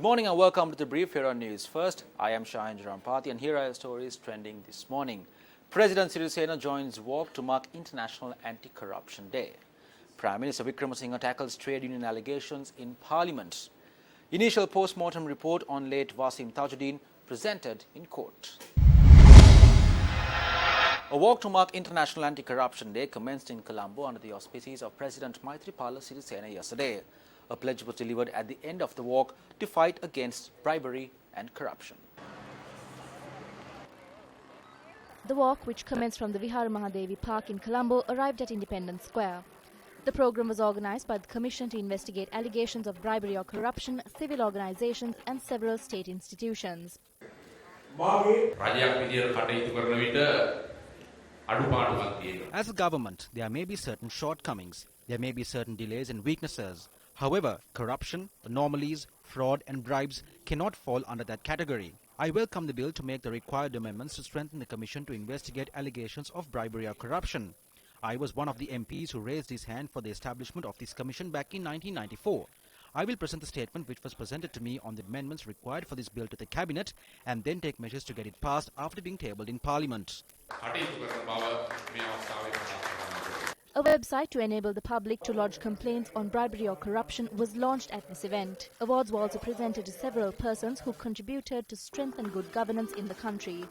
Good morning and welcome to the brief here on News First. I am Shahin Jarampati and here are the stories trending this morning. President Sirisena joins walk to mark International Anti-Corruption Day. Prime Minister Wickremesinghe tackles trade union allegations in Parliament. Initial post-mortem report on late Wasim Tajuddin presented in court. A walk to mark International Anti-Corruption Day commenced in Colombo under the auspices of President Maithripala Sirisena yesterday. A pledge was delivered at the end of the walk to fight against bribery and corruption. The walk, which commenced from the Vihara Mahadevi Park in Colombo, arrived at Independence Square. The program was organised by the Commission to investigate allegations of bribery or corruption, civil organisations and several state institutions. As a government, there may be certain shortcomings, there may be certain delays and weaknesses. However, corruption, anomalies, fraud and bribes cannot fall under that category. I welcome the bill to make the required amendments to strengthen the Commission to investigate allegations of bribery or corruption. I was one of the MPs who raised his hand for the establishment of this commission back in 1994. I will present the statement which was presented to me on the amendments required for this bill to the Cabinet and then take measures to get it passed after being tabled in Parliament. A website to enable the public to lodge complaints on bribery or corruption was launched at this event. Awards were also presented to several persons who contributed to strengthen good governance in the country.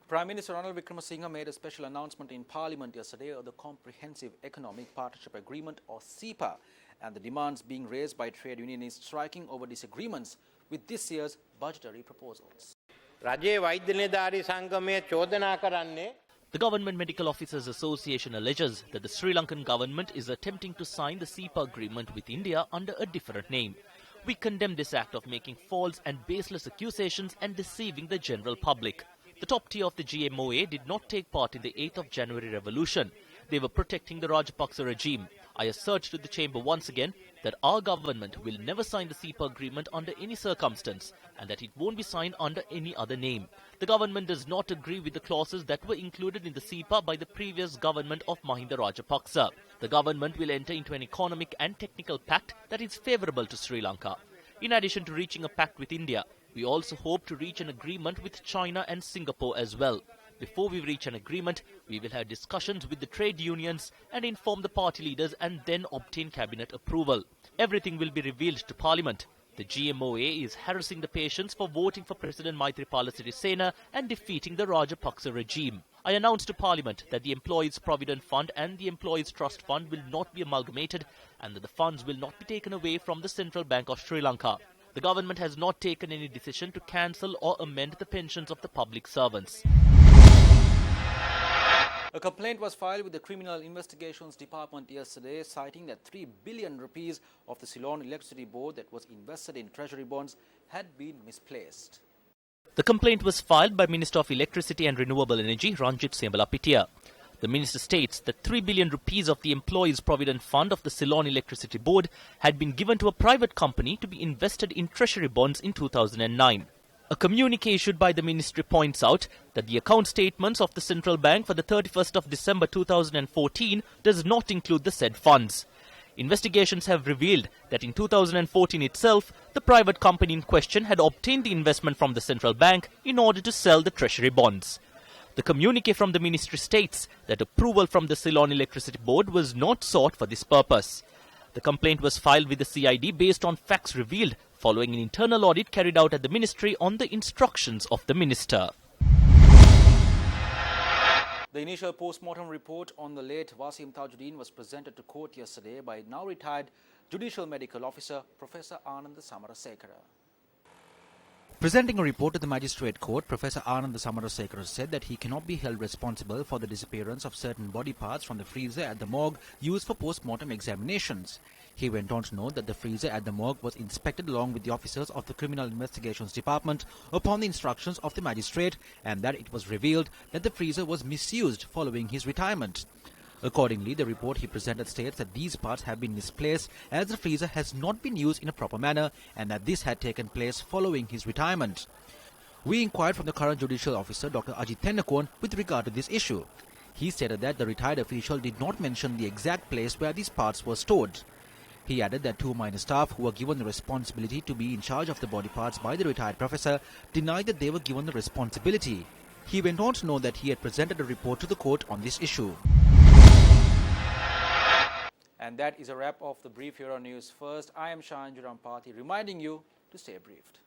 Prime Minister Wickremesinghe made a special announcement in Parliament yesterday of the Comprehensive Economic Partnership Agreement or CEPA and the demands being raised by trade unionists striking over disagreements with this year's budgetary proposals. The Government Medical Officers Association alleges that the Sri Lankan government is attempting to sign the CEPA agreement with India under a different name. We condemn this act of making false and baseless accusations and deceiving the general public. The top tier of the GMOA did not take part in the 8th of January revolution. They were protecting the Rajapaksa regime. I assert to the chamber once again that our government will never sign the CEPA agreement under any circumstance and that it won't be signed under any other name. The government does not agree with the clauses that were included in the CEPA by the previous government of Mahinda Rajapaksa. The government will enter into an economic and technical pact that is favourable to Sri Lanka. In addition to reaching a pact with India, we also hope to reach an agreement with China and Singapore as well. Before we reach an agreement, we will have discussions with the trade unions and inform the party leaders and then obtain cabinet approval. Everything will be revealed to Parliament. The GMOA is harassing the patients for voting for President Maithripala Sirisena and defeating the Rajapaksa regime. I announce to Parliament that the Employees Provident Fund and the Employees Trust Fund will not be amalgamated and that the funds will not be taken away from the Central Bank of Sri Lanka. The government has not taken any decision to cancel or amend the pensions of the public servants. A complaint was filed with the Criminal Investigations Department yesterday, citing that 3 billion rupees of the Ceylon Electricity Board that was invested in treasury bonds had been misplaced. The complaint was filed by Minister of Electricity and Renewable Energy, Ranjit Siyambalapitiya. The minister states that 3 billion rupees of the Employees Provident Fund of the Ceylon Electricity Board had been given to a private company to be invested in treasury bonds in 2009. A communique issued by the ministry points out that the account statements of the Central Bank for the 31st of December 2014 does not include the said funds. Investigations have revealed that in 2014 itself, the private company in question had obtained the investment from the Central Bank in order to sell the treasury bonds. The communique from the ministry states that approval from the Ceylon Electricity Board was not sought for this purpose. The complaint was filed with the CID based on facts revealed following an internal audit carried out at the ministry on the instructions of the minister. The initial post-mortem report on the late Wasim Tajuddin was presented to court yesterday by now retired Judicial Medical Officer Professor Ananda Samarasekara. Presenting a report to the Magistrate Court, Professor Ananda Samarasekara said that he cannot be held responsible for the disappearance of certain body parts from the freezer at the morgue used for post-mortem examinations. He went on to note that the freezer at the morgue was inspected along with the officers of the Criminal Investigations Department upon the instructions of the magistrate and that it was revealed that the freezer was misused following his retirement. Accordingly, the report he presented states that these parts have been misplaced as the freezer has not been used in a proper manner and that this had taken place following his retirement. We inquired from the current judicial officer, Dr. Ajit Tennakon, with regard to this issue. He stated that the retired official did not mention the exact place where these parts were stored. He added that 2 minor staff who were given the responsibility to be in charge of the body parts by the retired professor denied that they were given the responsibility. He went on to know that he had presented a report to the court on this issue. And that is a wrap of the brief here on News First. I am Shahan Rampathy reminding you to stay briefed.